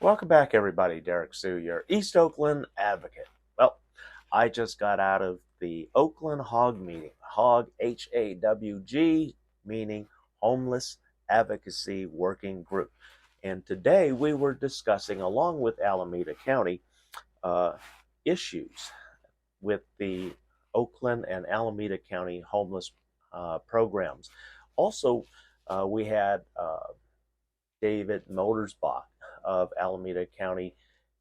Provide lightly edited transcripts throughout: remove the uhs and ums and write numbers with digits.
Welcome back, everybody. Derrick Soo, your East Oakland advocate. Well, I just got out of the Oakland HAWG meeting. HAWG, HAWG, meaning Homeless Advocacy Working Group. And today we were discussing, along with Alameda County, uh, issues with the Oakland and Alameda County homeless programs. Also, we had David Motorsbach of Alameda County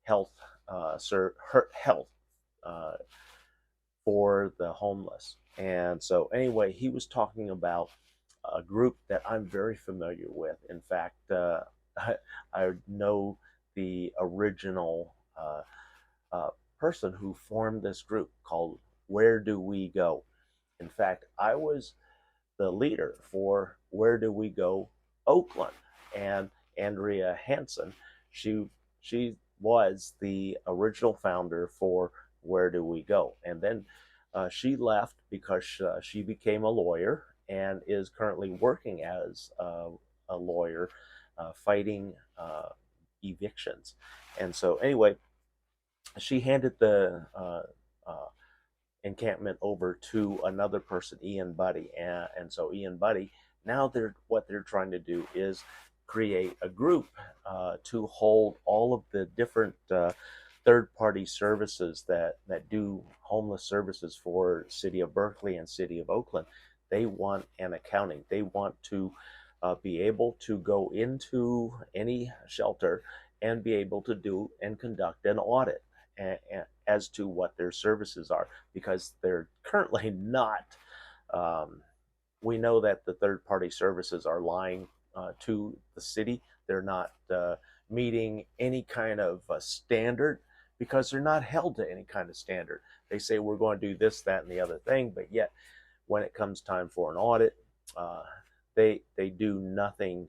Health, Health uh, for the homeless. And so, anyway, he was talking about a group that I'm very familiar with. In fact, I know the original uh, person who formed this group called Where Do We Go? In fact, I was the leader for Where Do We Go Oakland, and Andrea Hansen, she she was the original founder for Where Do We Go, and then she left because she became a lawyer and is currently working as a lawyer, fighting evictions. And so anyway, she handed the encampment over to another person, Ian Buddy, and so Ian Buddy, now what they're trying to do is create a group to hold all of the different third-party services that do homeless services for City of Berkeley and City of Oakland. They want an accounting. They want to be able to go into any shelter and be able to do and conduct an audit as to what their services are, because they're currently not. We know that the third party services are lying to the city. They're not meeting any kind of standard, because they're not held to any kind of standard. They say we're going to do this, that, and the other thing, but yet when it comes time for an audit, uh, they do nothing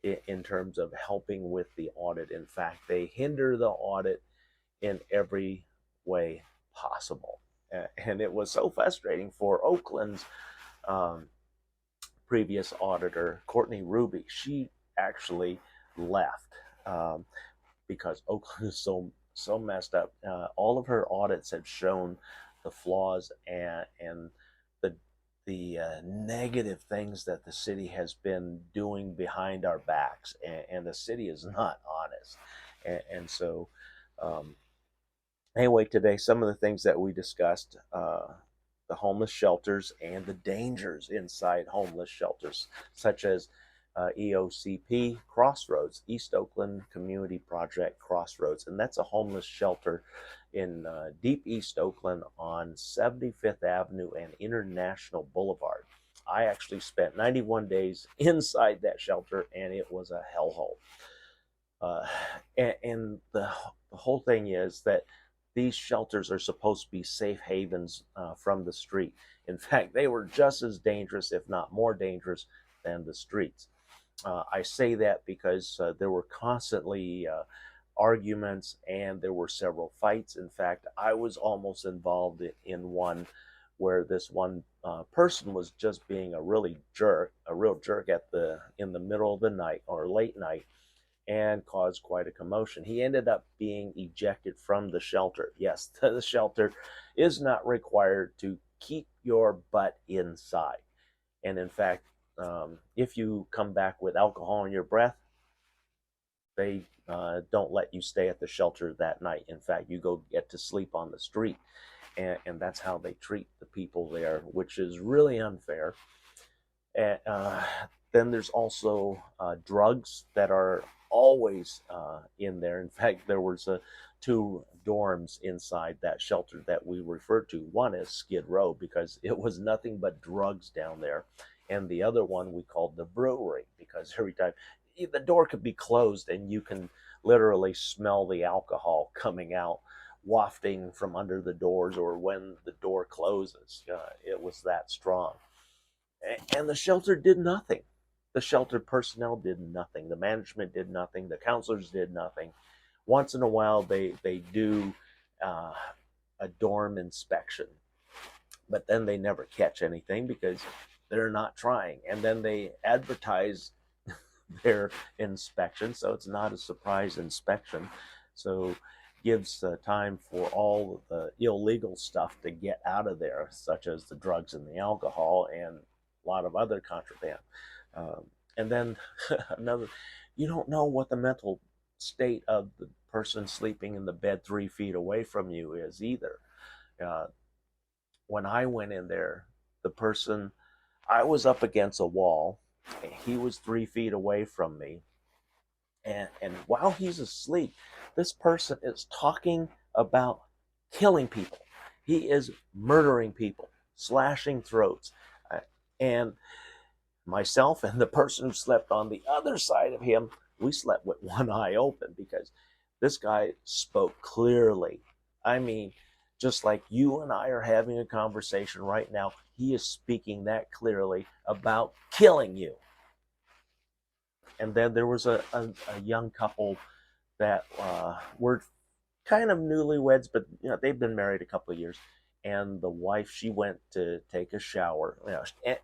in terms of helping with the audit. In fact, they hinder the audit in every way possible. And it was so frustrating for Oakland's um, previous auditor, Courtney Ruby. She actually left because Oakland is so messed up. All of her audits have shown the flaws and the negative things that the city has been doing behind our backs, and the city is not honest. And so, um, anyway, today, some of the things that we discussed, the homeless shelters and the dangers inside homeless shelters, such as EOCP Crossroads, East Oakland Community Project Crossroads, and that's a homeless shelter in deep East Oakland on 75th Avenue and International Boulevard. I actually spent 91 days inside that shelter, and it was a hellhole. Uh, and the whole thing is that these shelters are supposed to be safe havens from the street. In fact, they were just as dangerous, if not more dangerous, than the streets. I say that because there were constantly arguments, and there were several fights. In fact, I was almost involved in one where this one person was just being a real jerk in the middle of the night or late night, and caused quite a commotion. He ended up being ejected from the shelter. Yes, the shelter is not required to keep your butt inside. And in fact, if you come back with alcohol in your breath, they don't let you stay at the shelter that night. In fact, you go get to sleep on the street. And that's how they treat the people there, which is really unfair. And then there's also drugs that are always in there. In fact, there was two dorms inside that shelter that we referred to. One is Skid Row, because it was nothing but drugs down there, and the other one we called the brewery, because every time the door could be closed and you can literally smell the alcohol coming out, wafting from under the doors, or when the door closes. It was that strong. And the shelter did nothing. The shelter personnel did nothing. The management did nothing. The counselors did nothing. Once in a while, they do uh, a dorm inspection, but then they never catch anything because they're not trying. And then they advertise their inspection, so it's not a surprise inspection. So gives time for all the illegal stuff to get out of there, such as the drugs and the alcohol and a lot of other contraband. Um, and then another, you don't know what the mental state of the person sleeping in the bed 3 feet away from you is either. Uh, when I went in there, the person, I was up against a wall, and he was 3 feet away from me. And while he's asleep, this person is talking about killing people. He is murdering people, slashing throats. And myself and the person who slept on the other side of him, we slept with one eye open because this guy spoke clearly. I mean, just like you and I are having a conversation right now, he is speaking that clearly about killing you. And then there was a young couple that were kind of newlyweds, but they've been married a couple of years. And the wife, she went to take a shower.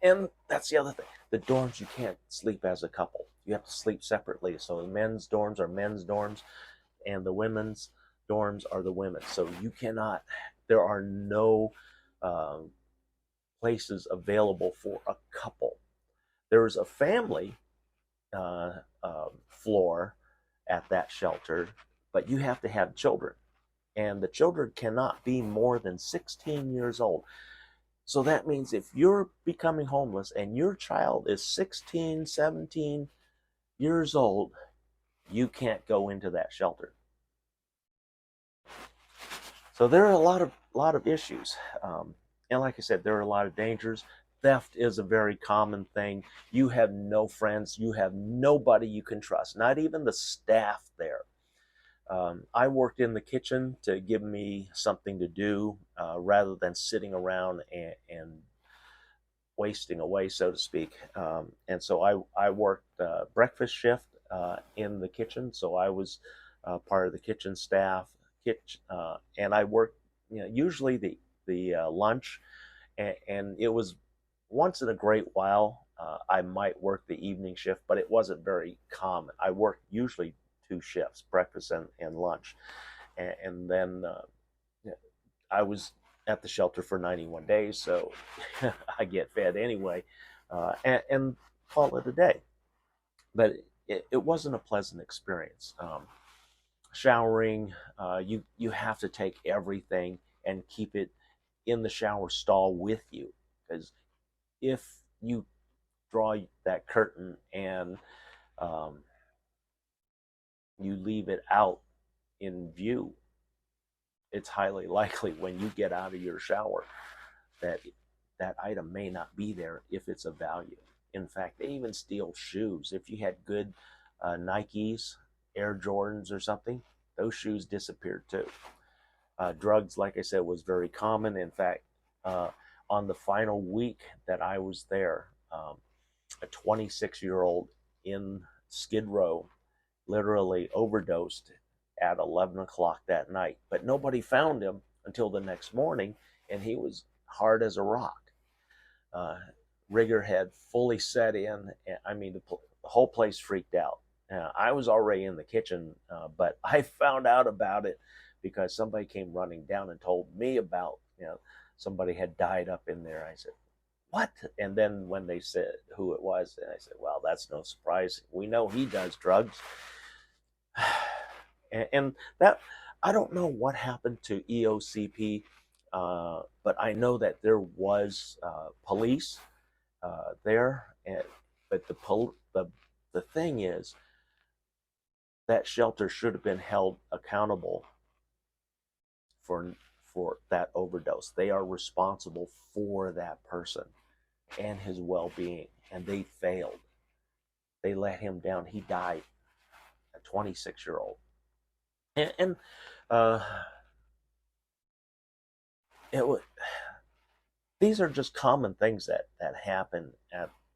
And that's the other thing. The dorms, you can't sleep as a couple. You have to sleep separately. So the men's dorms are men's dorms, and the women's dorms are the women's. So you cannot. There are no places available for a couple. There's a family floor at that shelter, but you have to have children, and the children cannot be more than 16 years old. So that means if you're becoming homeless and your child is 16, 17 years old, you can't go into that shelter. So there are a lot of issues, and like I said, there are a lot of dangers. Theft is a very common thing. You have no friends. You have nobody you can trust, not even the staff there. I worked in the kitchen to give me something to do rather than sitting around and wasting away, so to speak. And so I worked breakfast shift in the kitchen. So I was part of the kitchen staff, and I worked usually the lunch, and it was once in a great while I might work the evening shift, but it wasn't very common. I worked usually 2 shifts, breakfast and lunch. And then I was at the shelter for 91 days, so I get fed anyway, and call it a day. But it wasn't a pleasant experience. Showering, you have to take everything and keep it in the shower stall with you, because if you draw that curtain and you leave it out in view, it's highly likely when you get out of your shower that that item may not be there if it's of value. In fact, they even steal shoes. If you had good Nikes, Air Jordans or something, those shoes disappeared too. Drugs, like I said, was very common. In fact, on the final week that I was there, a 26-year-old in Skid Row literally overdosed at 11 o'clock that night, but nobody found him until the next morning, and he was hard as a rock. Rigor had fully set in. I mean, the whole place freaked out. I was already in the kitchen, but I found out about it because somebody came running down and told me about, somebody had died up in there. I said, what? And then when they said who it was, I said, well, that's no surprise. We know he does drugs. And that, I don't know what happened to EOCP, but I know that there was police there. But the thing is, that shelter should have been held accountable for that overdose. They are responsible for that person and his well-being, and they failed. They let him down. He died, a 26-year-old. And it was, these are just common things that happen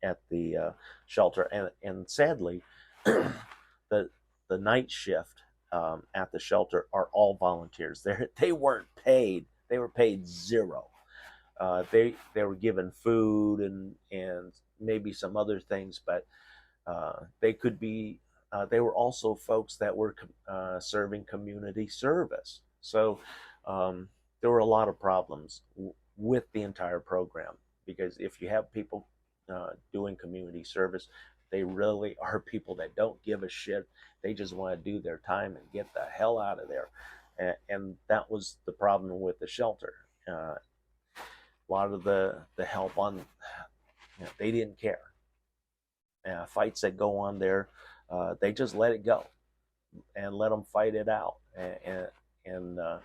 at the shelter, and sadly, the night shift at the shelter are all volunteers. They weren't paid. They were paid zero. They were given food and maybe some other things, but They could be. They were also folks that were serving community service. So there were a lot of problems with the entire program, because if you have people doing community service, they really are people that don't give a shit. They just want to do their time and get the hell out of there. And that was the problem with the shelter. A lot of the help on, they didn't care. Fights that go on there, they just let it go and let them fight it out. And uh,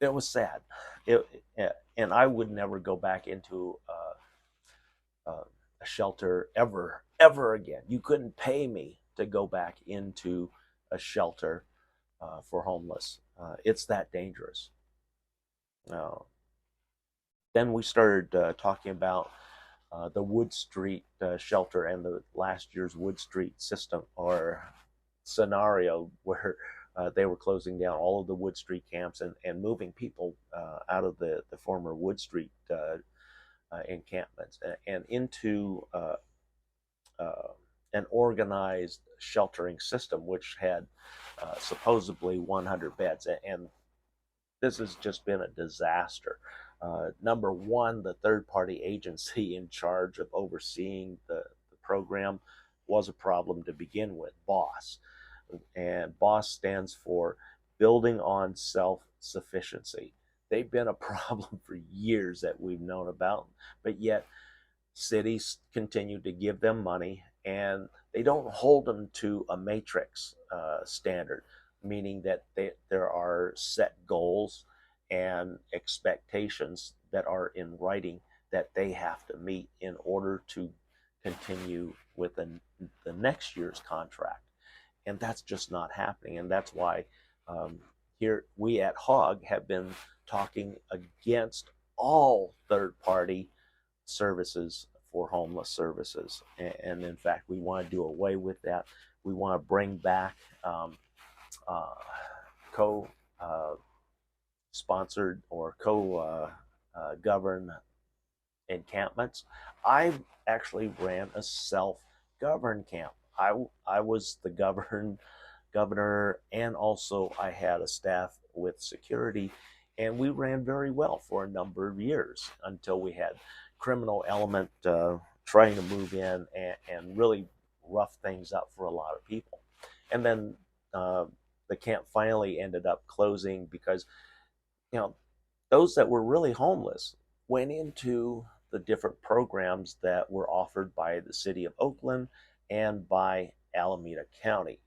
it was sad. It, and I would never go back into a shelter ever again. You couldn't pay me to go back into a shelter for homeless. It's that dangerous. Uh, then we started talking about the Wood Street shelter and the last year's Wood Street system or scenario where they were closing down all of the Wood Street camps and moving people out of the former Wood Street encampments and into an organized sheltering system, which had supposedly 100 beds. And this has just been a disaster. Number one, the third party agency in charge of overseeing the program was a problem to begin with, BOSS. And BOSS stands for Building on Self Sufficiency. They've been a problem for years that we've known about, but yet cities continue to give them money and they don't hold them to a matrix standard, meaning that there are set goals and expectations that are in writing that they have to meet in order to continue with the next year's contract. And that's just not happening. And that's why here we at HAWG have been talking against all third party services for homeless services. And in fact, we want to do away with that. We want to bring back co sponsored or co governed encampments. I actually ran a self governed camp. I was the governor, and also I had a staff with security, and we ran very well for a number of years until we had criminal element trying to move in and really rough things up for a lot of people. And then the camp finally ended up closing because those that were really homeless went into the different programs that were offered by the city of Oakland and by Alameda County.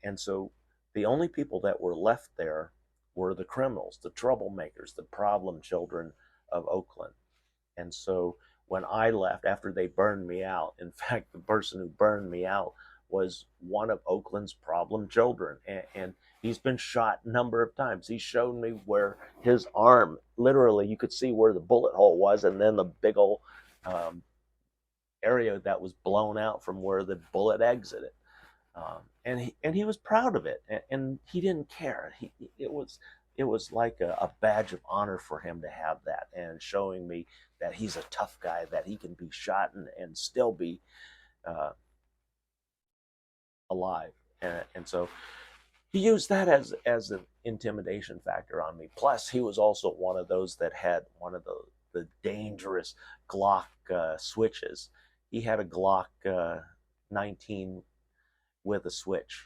And so the only people that were left there were the criminals, the troublemakers, the problem children of Oakland. And so when I left, after they burned me out, in fact, the person who burned me out was one of Oakland's problem children. And he's been shot a number of times. He showed me where his arm, literally, you could see where the bullet hole was, and then the big old area that was blown out from where the bullet exited. And he was proud of it, and he didn't care. It was like a badge of honor for him to have that, and showing me that he's a tough guy, that he can be shot and still be alive. And so he used that as an intimidation factor on me. Plus, he was also one of those that had one of the dangerous Glock switches. He had a Glock 19 with a switch,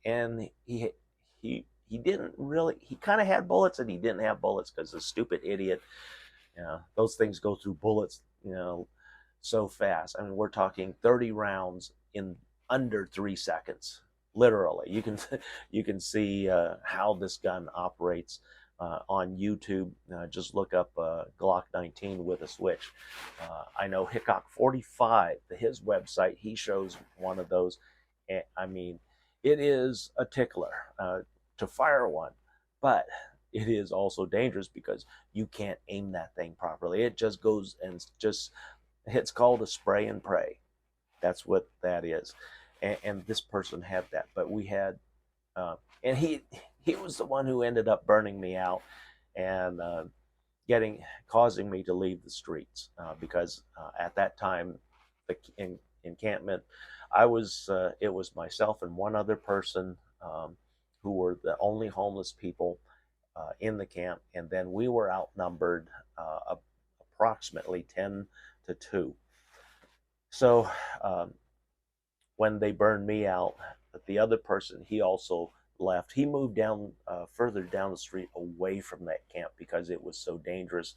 and he didn't really. He kind of had bullets, and he didn't have bullets because the stupid idiot. Those things go through bullets, so fast. I mean, we're talking 30 rounds in under 3 seconds. Literally, you can see how this gun operates on YouTube. Just look up Glock 19 with a switch. I know Hickok 45, his website, he shows one of those. I mean, it is a tickler to fire one, but it is also dangerous because you can't aim that thing properly. It just goes and just, it's called a spray and pray. That's what that is. And this person had that, but we had, and he was the one who ended up burning me out and causing me to leave the streets because at that time the encampment. I was it was myself and one other person who were the only homeless people in the camp, and then we were outnumbered approximately 10 to 2. So when they burned me out, the other person, he also left. He moved down further down the street away from that camp because it was so dangerous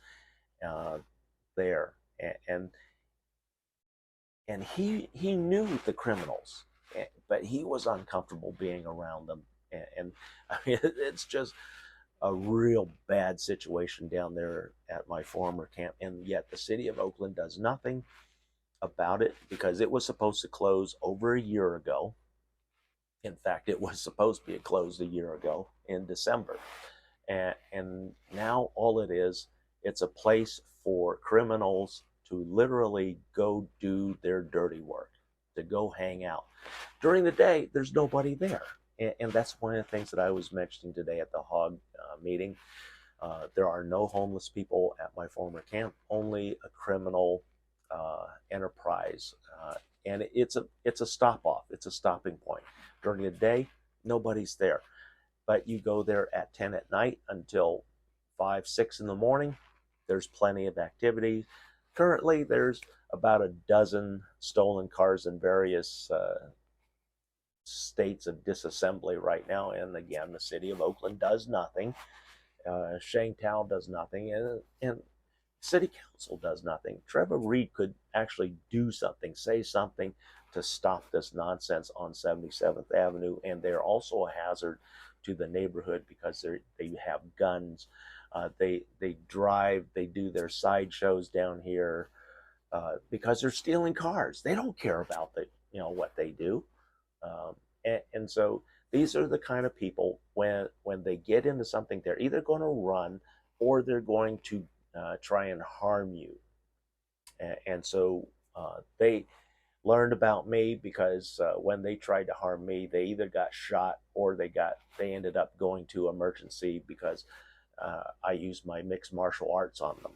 uh, there, and he knew the criminals, but he was uncomfortable being around them, and I mean, it's just a real bad situation down there at my former camp, and yet the city of Oakland does nothing about it because it was supposed to close over a year ago. In fact, it was supposed to be closed a year ago in December. And now all it is, it's a place for criminals to literally go do their dirty work, to go hang out. During the day, there's nobody there. And that's one of the things that I was mentioning today at the HAWG meeting. There are no homeless people at my former camp, only a criminal enterprise. And it's a stop off. It's a stopping point. During the day, nobody's there. But you go there at 10 at night until 5, 6 in the morning. There's plenty of activity. Currently, there's about a dozen stolen cars in various states of disassembly right now. And again, the city of Oakland does nothing. Shangtown does nothing. And city council does nothing. Trevor Reed could actually do something, say something to stop this nonsense on 77th Avenue. And they're also a hazard to the neighborhood because they have guns. They drive. They do their sideshows down here because they're stealing cars. They don't care about what they do. And so these are the kind of people when they get into something, they're either going to run or they're going to try and harm you. And so they learned about me because when they tried to harm me, they either got shot or they ended up going to emergency because I used my mixed martial arts on them.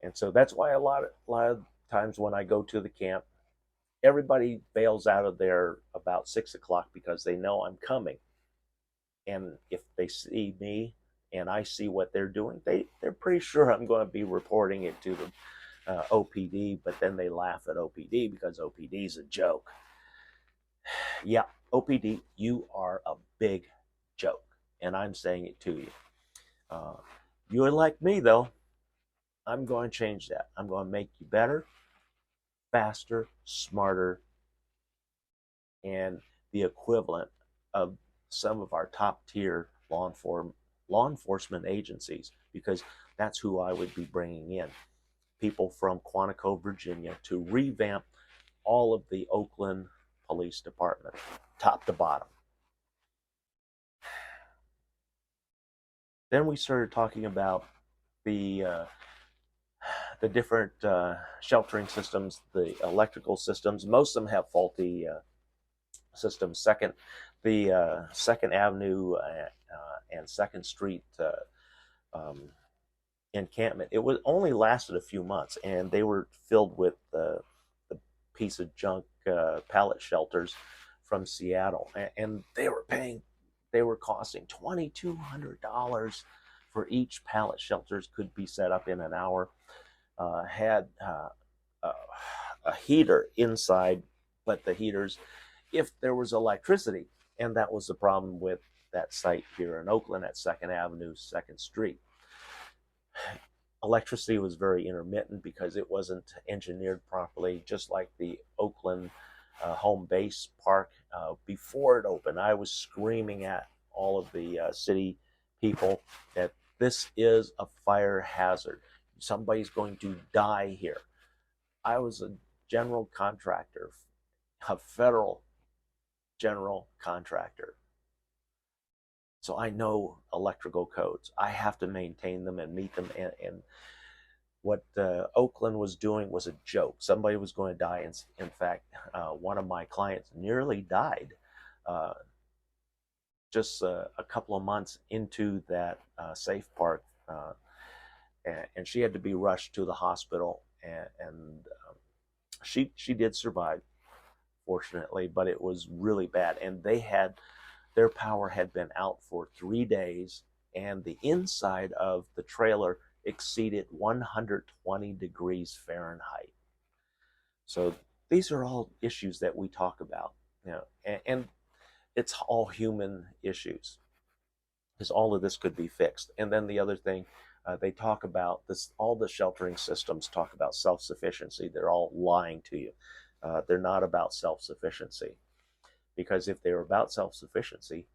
And so that's why a lot of times when I go to the camp, everybody bails out of there about 6 o'clock because they know I'm coming. And if they see me and I see what they're doing, they're pretty sure I'm going to be reporting it to the OPD, but then they laugh at OPD because OPD is a joke. Yeah, OPD, you are a big joke, and I'm saying it to you. You elect me, though. I'm going to change that. I'm going to make you better, faster, smarter, and the equivalent of some of our top tier law enforcement agencies, because that's who I would be bringing in. People from Quantico, Virginia, to revamp all of the Oakland Police Department, top to bottom. Then we started talking about the different sheltering systems, the electrical systems. Most of them have faulty systems. The Second Avenue and Second Street encampment. It was only lasted a few months, and they were filled with the piece of junk pallet shelters from Seattle, and they were costing $2,200 for each pallet. Shelters could be set up in an hour. Had a heater inside, but the heaters, if there was electricity, and that was the problem with that site here in Oakland at 2nd Avenue, 2nd Street. Electricity was very intermittent because it wasn't engineered properly, just like the Oakland home base park. Before it opened, I was screaming at all of the city people that this is a fire hazard. Somebody's going to die here. I was a general contractor, a federal general contractor. So I know electrical codes. I have to maintain them and meet them. And what Oakland was doing was a joke. Somebody was going to die. In fact, one of my clients nearly died just a couple of months into that safe park. And she had to be rushed to the hospital. And She did survive, fortunately, but it was really bad. And their power had been out for 3 days, and the inside of the trailer exceeded 120 degrees Fahrenheit. So these are all issues that we talk about, and it's all human issues, because all of this could be fixed. And then the other thing, they talk about this, all the sheltering systems talk about self-sufficiency. They're all lying to you. They're not about self-sufficiency, because if they were about self-sufficiency,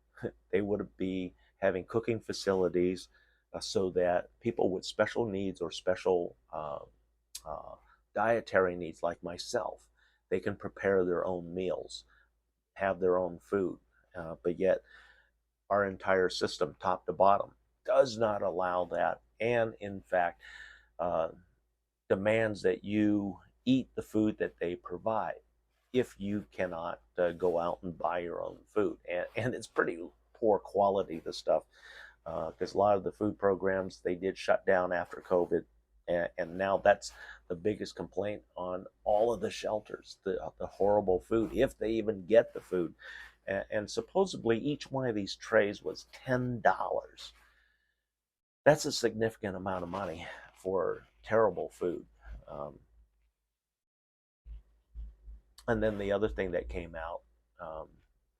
they would be having cooking facilities, so that people with special needs or special uh, dietary needs like myself, they can prepare their own meals, have their own food. But yet our entire system, top to bottom, does not allow that, and in fact uh, demands that you eat the food that they provide if you cannot go out and buy your own food. And it's pretty poor quality, the stuff, because a lot of the food programs, they did shut down after COVID. And now that's the biggest complaint on all of the shelters, the horrible food, if they even get the food. And supposedly each one of these trays was $10. That's a significant amount of money for terrible food. Um, and then the other thing that came out, um,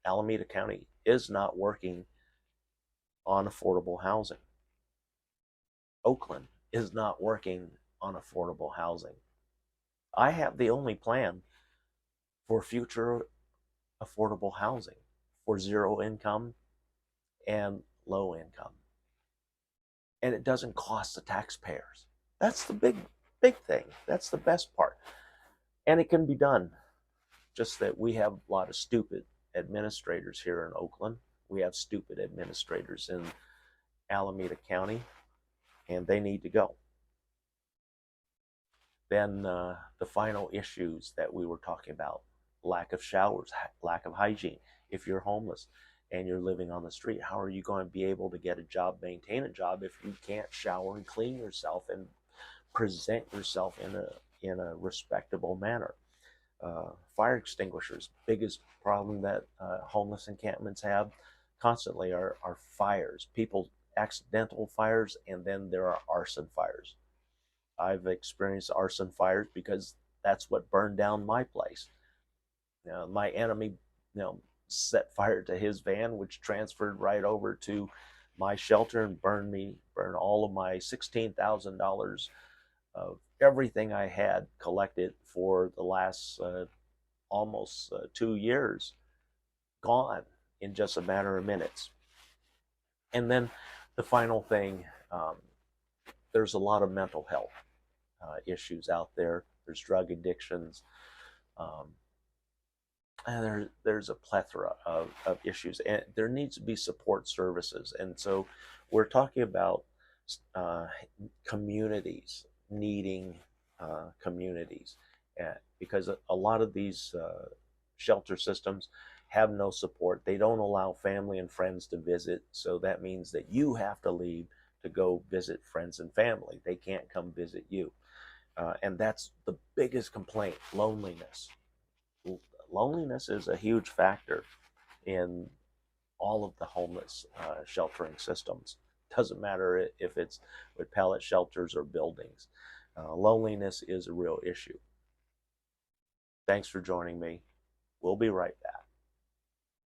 Alameda County is not working on affordable housing. Oakland is not working on affordable housing. I have the only plan for future affordable housing for zero income and low income. And it doesn't cost the taxpayers. That's the big thing. That's the best part. And it can be done. Just that we have a lot of stupid administrators here in Oakland. We have stupid administrators in Alameda County, and they need to go. Then the final issues that we were talking about: lack of showers, lack of hygiene. If you're homeless and you're living on the street, how are you going to be able to get a job, maintain a job, if you can't shower and clean yourself and present yourself in a respectable manner? Fire extinguishers, biggest problem that homeless encampments have constantly are fires. People, accidental fires, and then there are arson fires. I've experienced arson fires because that's what burned down my place. My enemy, set fire to his van, which transferred right over to my shelter and burned all of my $16,000 of everything I had collected for the last almost 2 years, gone in just a matter of minutes. And then the final thing, there's a lot of mental health issues out there. There's drug addictions. And there's a plethora of issues, and there needs to be support services. And so we're talking about communities needing communities, because a lot of these shelter systems have no support. They don't allow family and friends to visit, so that means that you have to leave to go visit friends and family. They can't come visit you. And that's the biggest complaint: loneliness. Loneliness is a huge factor in all of the homeless sheltering systems. Doesn't matter if it's with pellet shelters or buildings. Loneliness is a real issue. Thanks for joining me. We'll be right back.